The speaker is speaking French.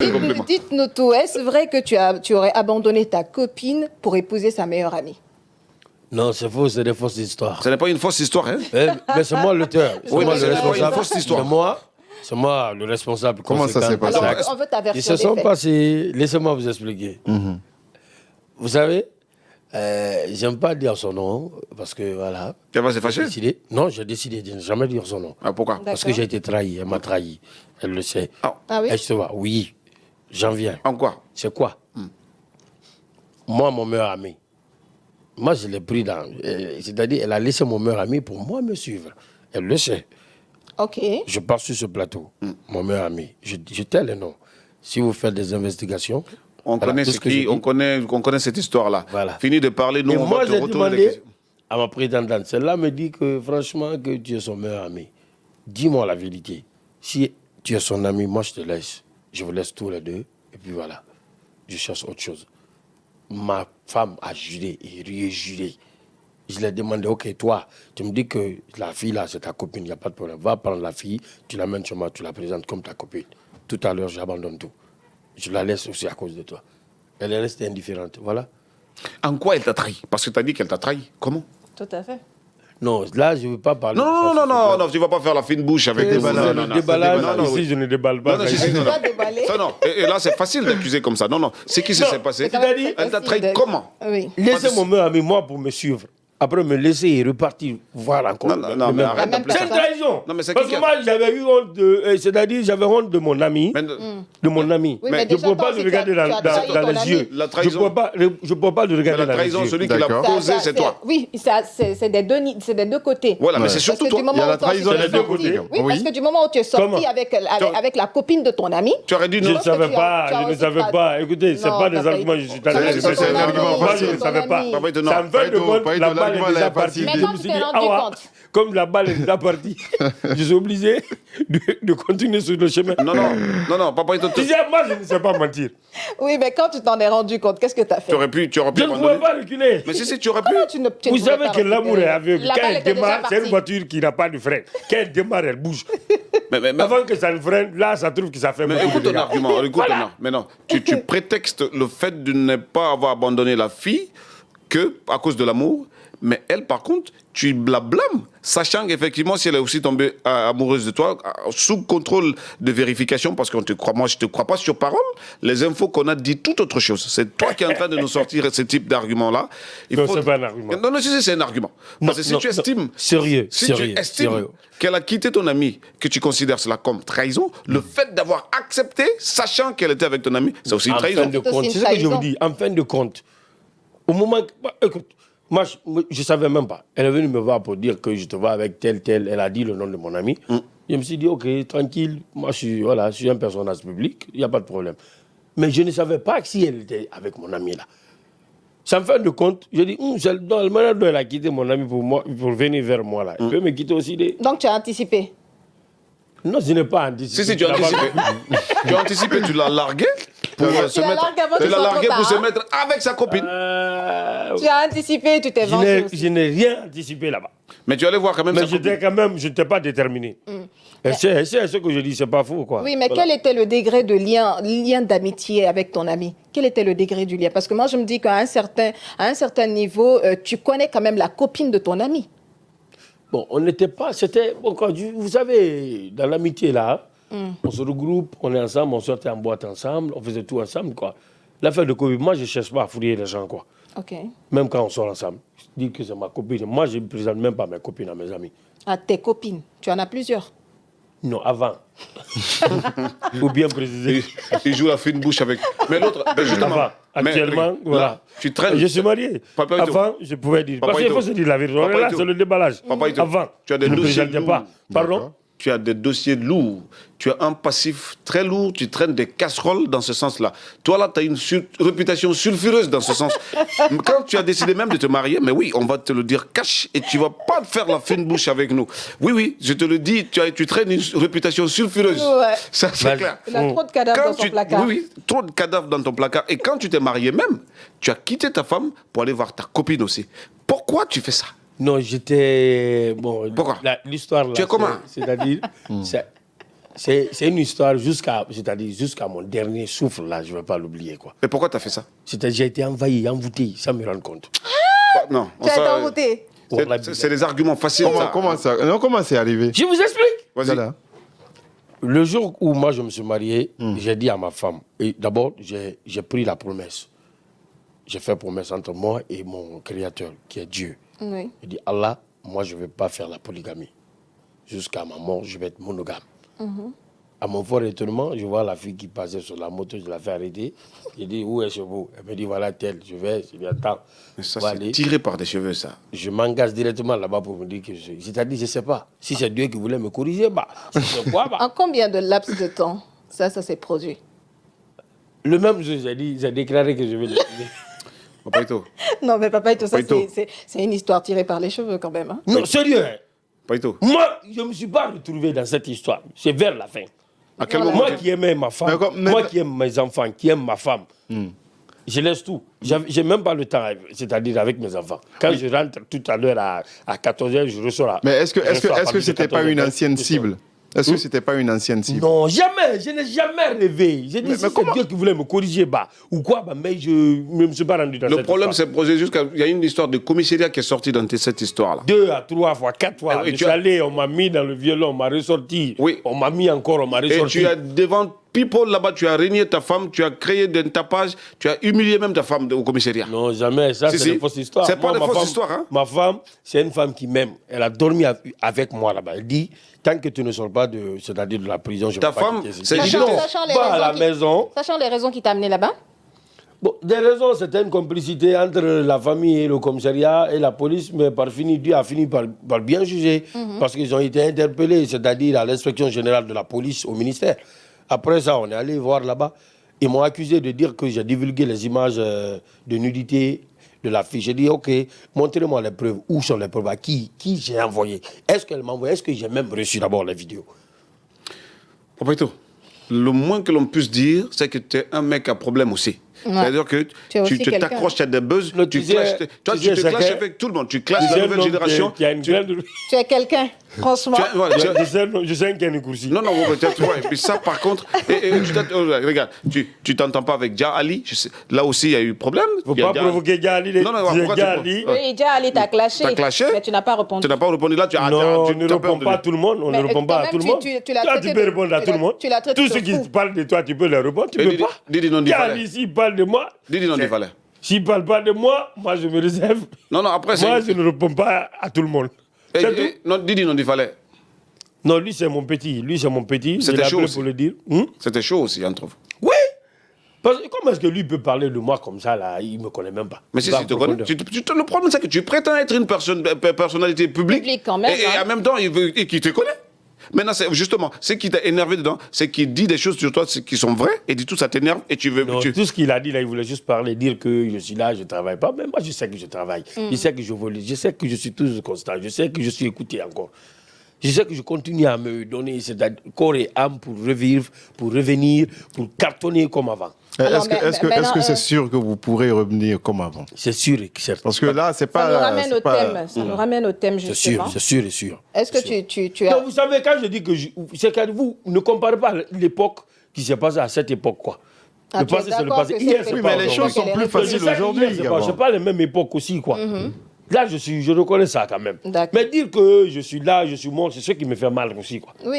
Dites-nous tout. Est-ce vrai que tu aurais abandonné ta copine pour épouser sa meilleure amie? Non, c'est faux, c'est des fausses histoires. Ce n'est pas une fausse histoire, hein? Mais c'est moi l'auteur. Oui, mais le c'est pas une responsable. fausse histoire. C'est moi le responsable. Comment ça s'est passé? Alors, on veut ta Ils version se sont des faits. passés. Laissez-moi vous expliquer. Vous savez, j'aime pas dire son nom parce que voilà. Tu vas se fâcher? Non, j'ai décidé de ne jamais dire son nom. Ah, pourquoi? Parce que j'ai été trahi. Elle m'a trahi. Elle le sait. Ah oui? Elle se voit. Oui, j'en viens. En quoi? C'est quoi? Moi, mon meilleur ami. Moi, je l'ai pris dans... c'est-à-dire, elle a laissé mon meilleur ami pour moi me suivre. Elle le sait. Ok. Je pars sur ce plateau, mon meilleur ami. Je tais le nom. Si vous faites des investigations... On connaît tout ce que qui, je on dis. connaît cette histoire-là. Voilà. Fini de parler, nous, Et on moi, va te j'ai retourner les demandé questions. à ma prétendante, celle-là me dit que franchement, que tu es son meilleur ami. Dis-moi la vérité. Si tu es son ami, moi, je te laisse. Je vous laisse tous les deux. Et puis voilà. Je cherche autre chose. Ma femme a juré et juré. Je lui ai demandé, ok, toi, tu me dis que la fille là, c'est ta copine, il n'y a pas de problème. Va prendre la fille, tu l'amènes chez moi, tu la présentes comme ta copine. Tout à l'heure, j'abandonne tout. Je la laisse aussi à cause de toi. Elle est restée indifférente, voilà. En quoi elle t'a trahi? Parce que tu as dit qu'elle t'a trahi. Comment? Tout à fait. Non, là, je ne veux pas parler. Non, tu ne vas pas faire la fine bouche avec des Le déballage, ici, je ne déballe pas. Non, Pas déballer. non. Et là, c'est facile d'accuser comme ça. Non. C'est qui s'est passé? C'est Elle t'a trahi facile de- comment? Oui. Laissez mon meilleur ami, moi, pour me suivre. Après, me laisser et repartir voir encore. Non, mais arrête d'appeler C'est une ça. trahison. Non, mais c'est Parce qui que qui a- moi, j'avais eu honte de... c'est-à-dire, j'avais honte de mon ami. Mais- De mon ami. Oui, mais je ne déjà, peux toi pas aussi, le regarder tu as trahi dans ton les ami. yeux. La trahison. Je ne peux pas le Mais regarder la dans les trahison, yeux. celui qui l'a D'accord. posé, c'est toi. Oui, c'est des deux côtés. Voilà, mais Ouais. c'est Parce surtout que toi. du moment Il y a la où toi, trahison tu es des deux sorti- côtés. Oui, parce Oui. que du moment où tu es sorti Comment? avec la copine de ton ami, Tu aurais dit Je non. ne pense que savais tu as- pas, tu as je ne aussi savais pas- pas. Écoutez, ce n'est Non, pas t'as des pas arguments eu- je suis Ça allé va, chercher. c'est un argument Moi, je facile. ne savais pas. Ton Papa, non. Ça me fait de compte, Pas eu la ton balle argument, est elle déjà est partie. partie. Mais Je quand me tu suis t'es dit, rendu ah ouais, compte. comme la balle est déjà partie, je suis obligé de continuer sur le chemin. Non, papa, Tu sais, moi, je ne sais pas mentir. oui, mais quand tu t'en es rendu compte, qu'est-ce que tu as fait? tu aurais pu Je ne pouvais abandonner. pas reculer. Mais si, tu aurais pu. Comment tu ne Vous savez pouvais que pas l'amour reculer? est aveugle. La Quand balle elle était déjà démarre, c'est une partie. voiture qui n'a pas de frein. Quand elle démarre, elle bouge. Mais Avant que ça ne freine, là, ça trouve que ça fait Mais beaucoup écoute de ton dégâts. argument, Voilà. Mais non, tu prétextes le fait de ne pas avoir abandonné la fille que à cause de l'amour, mais elle, par contre, tu la blâmes, sachant qu'effectivement, si elle est aussi tombée amoureuse de toi, sous contrôle de vérification, parce qu'on te croit, moi, je te crois pas sur parole, les infos qu'on a dit tout autre chose. C'est toi qui es en train de nous sortir ce type d'argument-là. Non, c'est pas un argument. Non, c'est un argument. Parce que si tu estimes... Sérieux, Si sérieux, tu estimes sérieux. qu'elle a quitté ton ami, que tu considères cela comme trahison, le fait d'avoir accepté, sachant qu'elle était avec ton ami, c'est aussi une En trahison. fin de C'est aussi compte, une c'est ce que je vous trahison. dis. En fin de compte, au moment... Écoute, moi, je ne savais même pas. Elle est venue me voir pour dire que je te vois avec tel. Elle a dit le nom de mon ami. Je me suis dit, ok, tranquille. Moi, je suis un personnage public. Il n'y a pas de problème. Mais je ne savais pas si elle était avec mon ami là. En fin de compte, je dis, normalement, elle doit quitter mon ami pour venir vers moi là. Elle peut me quitter aussi. Donc tu as anticipé. Non, je n'ai pas anticipé. Si, tu as anticipé. Tu as anticipé, tu l'as largué pour se l'as mettre. largué avant Tu qu'il l'as soit largué trop pour se tard, mettre avec sa copine. Tu as anticipé, tu t'es vengé aussi. Je n'ai rien anticipé là-bas. Mais tu allais voir quand même Mais sa copine. je n'étais pas déterminé. Et c'est ce que je dis, c'est pas faux, quoi. Oui, mais Voilà. quel était le degré de lien d'amitié avec ton ami? Quel était le degré du lien? Parce que moi, je me dis qu'à un certain niveau, tu connais quand même la copine de ton ami. Bon, on n'était pas... C'était... Bon, vous savez, dans l'amitié, là, on se regroupe, on est ensemble, on sortait en boîte ensemble, on faisait tout ensemble, quoi. L'affaire de Covid, moi, je ne cherche pas à fouiller les gens, quoi. OK. Même quand on sort ensemble. Je dis que c'est ma copine. Moi, je ne présente même pas mes copines à mes amis. À tes copines. Tu en as plusieurs. Non, avant. Faut bien préciser. Il joue la fine bouche avec. Mais l'autre, ben justement. Avant. Actuellement, là, voilà. tu traînes. Je suis marié. Papa Ito. Avant, je pouvais dire. Papa Parce qu'il faut Ito. se dire la vérité. Papa Là, Ito. c'est le déballage. Papa Ito. Avant, Tu as des je ne dossiers présentais lourds. pas. Pardon? D'accord. Tu as des dossiers lourds, tu as un passif très lourd, tu traînes des casseroles dans ce sens-là. Toi, là, tu as une réputation sulfureuse dans ce sens. Quand tu as décidé même de te marier, mais oui, on va te le dire cash et tu vas pas faire la fine bouche avec nous. Oui, je te le dis, tu traînes une réputation sulfureuse. Ouais. Ça, c'est clair. Il a trop de cadavres dans son placard. Oui, trop de cadavres dans ton placard. Et quand tu t'es marié même, tu as quitté ta femme pour aller voir ta copine aussi. Pourquoi tu fais ça? Non, j'étais... Bon, Pourquoi? l'histoire là... Tu es comment? C'est-à-dire... C'est une histoire c'est-à-dire jusqu'à mon dernier souffle, là, je ne vais pas l'oublier, quoi. Mais pourquoi tu as fait ça? C'est-à-dire j'ai été envahi, envoûté, sans me rendre compte. Non, Tu as été envoûté. c'est des arguments faciles. Comment c'est arrivé? Je vous explique. Vas-y. Voilà. Le jour où moi je me suis marié, j'ai dit à ma femme, et d'abord j'ai pris la promesse. J'ai fait promesse entre moi et mon créateur, qui est Dieu. Oui. J'ai dit, Allah, moi je ne vais pas faire la polygamie. Jusqu'à ma mort, je vais être monogame. À mon fort étonnement, je vois la fille qui passait sur la moto, je la fais arrêter. J'ai dit, où est vous? Elle me dit, voilà tel, je dis, attends. Mais ça, on va c'est aller. tiré par des cheveux, ça. Je m'engage directement là-bas pour me dire que c'est-à-dire, je ne sais pas. Si c'est Dieu qui voulait me corriger, bah, c'est quoi, bah. En combien de laps de temps ça s'est produit? Le même jour, j'ai déclaré que je vais le Paito. Non, mais papa, et tout ça, Paito. c'est une histoire tirée par les cheveux quand même. Hein. Non, sérieux, hein. Paito. Moi, je ne me suis pas retrouvé dans cette histoire. C'est vers la fin. À quel Voilà. moment Moi qui aimais ma femme, Mais moi qui aime mes enfants, qui aime ma femme, je laisse tout. J'ai même pas le temps, c'est-à-dire avec mes enfants. Quand je rentre tout à l'heure à 14h, je ressors là. Mais est-ce que c'était pas une ancienne cible? Est-ce que c'était pas une ancienne cible? Non, jamais. Je n'ai jamais rêvé. J'ai dit, si c'est Dieu qui voulait me corriger, bah, ou quoi, bah, mais je ne me suis pas rendu dans Le cette problème, histoire. c'est posé jusqu'à. Il y a une histoire de commissariat qui est sortie dans cette histoire-là. 2 à 3 fois, 4 fois. Ah oui, Je suis allé, on m'a mis dans le violon, on m'a ressorti. Oui. On m'a mis encore, on m'a Et ressorti. tu as devant people là-bas, tu as régné ta femme, tu as créé des tapages, tu as humilié même ta femme au commissariat. Non, jamais. Ça, Si, c'est si. une fausse histoire. C'est pas Moi, de ma fausse femme- histoire, hein. Ma femme, c'est une femme qui m'aime. Elle a dormi avec moi là-bas. Elle dit, tant que tu ne sors pas c'est-à-dire de la prison, je ne Ta vais pas femme, quitter ici. c'est J'ai dit juste- non, Sachant les va à raisons la qui- maison. Sachant les raisons qui t'ont amené là-bas. Bon, des raisons, c'était une complicité entre la famille et le commissariat et la police, mais Dieu a fini par bien juger, parce qu'ils ont été interpellés, c'est-à-dire à l'inspection générale de la police au ministère. Après ça, on est allé voir là-bas. Ils m'ont accusé de dire que j'ai divulgué les images de nudité de la fille. J'ai dit, OK, montrez-moi les preuves. Où sont les preuves? À qui j'ai envoyé? Est-ce qu'elle m'a envoyé? Est-ce que j'ai même reçu d'abord la vidéo? Papaito, le moins que l'on puisse dire, c'est que tu es un mec à problème aussi. Ouais. C'est-à-dire que Tu es aussi tu quelqu'un. t'accroches, tu as des buzz, Le tu tu sais- clashes. Toi, tu tu sais, te clashes chacun- avec tout le monde. Tu clashes Je la sais un nouvelle homme génération. qui a une grande... Tu es quelqu'un, franchement. Je sais un qui a une coursie. Non, peut-être, ouais. Et puis ça, par contre, regarde, tu t'entends pas avec Dia Ali. Là aussi, il y a eu problème. Faut Il y a pas Dia- provoquer Gali. Non, pourquoi tu- Gali. Oui, déjà, Ali t'a clashé. T'as clashé. Mais tu n'as pas répondu. Tu n'as pas répondu là, tu as Non, on tu ne as peur répond de pas à lui. tout le monde. On Mais ne répond quand pas à même, tout le tu- monde. tu l'as Toi, traité tu peux de- répondre à tu tout le l'as- monde. tu l'as traité Tous de ceux qui fou. parlent de toi, tu peux leur répondre. Tu Et peux Didi- pas. Didi non dit Gali, fallait. s'il parle de moi, Didi non dit fallait. s'il parle pas de moi, moi je me réserve. Non, après, c'est. Moi, je ne réponds pas à tout le monde. C'est tout. Non, Didi non dit fallait. Non, lui, c'est mon petit. Lui, c'est mon petit. C'était Je l'ai chaud appelé aussi. pour le dire. C'était chaud aussi entre vous. Oui. Parce que comment est-ce que lui peut parler de moi comme ça, là? Il ne me connaît même pas. Mais si, Il va tu te en connais. profondeur. Le problème, c'est que tu prétends être une personnalité publique. Publique quand même, Et hein. en même temps, et qui te connaît. Maintenant, justement, ce qui t'a énervé dedans, c'est qu'il dit des choses sur toi qui sont vraies, et du tout, ça t'énerve, et tu veux. Non, tout ce qu'il a dit là, il voulait juste parler, dire que je suis là, je ne travaille pas. Mais moi, je sais que je travaille. Je sais que je vole. Je sais que je suis toujours constant. Je sais que je suis écouté encore. Je sais que je continue à me donner corps et âme pour revivre, pour revenir, pour cartonner comme avant. Alors, Est-ce maintenant, que c'est sûr que vous pourrez revenir comme avant? C'est sûr et certain. Parce que là, c'est pas. Ça nous ramène c'est au pas- thème. Ça nous ramène au thème, C'est justement. sûr, c'est sûr et sûr. Est-ce que C'est sûr. tu as... Non, vous savez, quand je dis que c'est que vous ne comparez pas l'époque qui s'est passée à cette époque, quoi. Ah, Le tu es passé, c'est le d'accord passé. que Hier, c'est c'est Oui, pas mais les aujourd'hui. choses sont plus Je faciles Je sais aujourd'hui qu'hier, c'est qu'avant. pas la même époque aussi, quoi. Là, je reconnais ça quand même. D'accord. Mais dire que je suis là, je suis mort, c'est ce qui me fait mal aussi, quoi. Oui.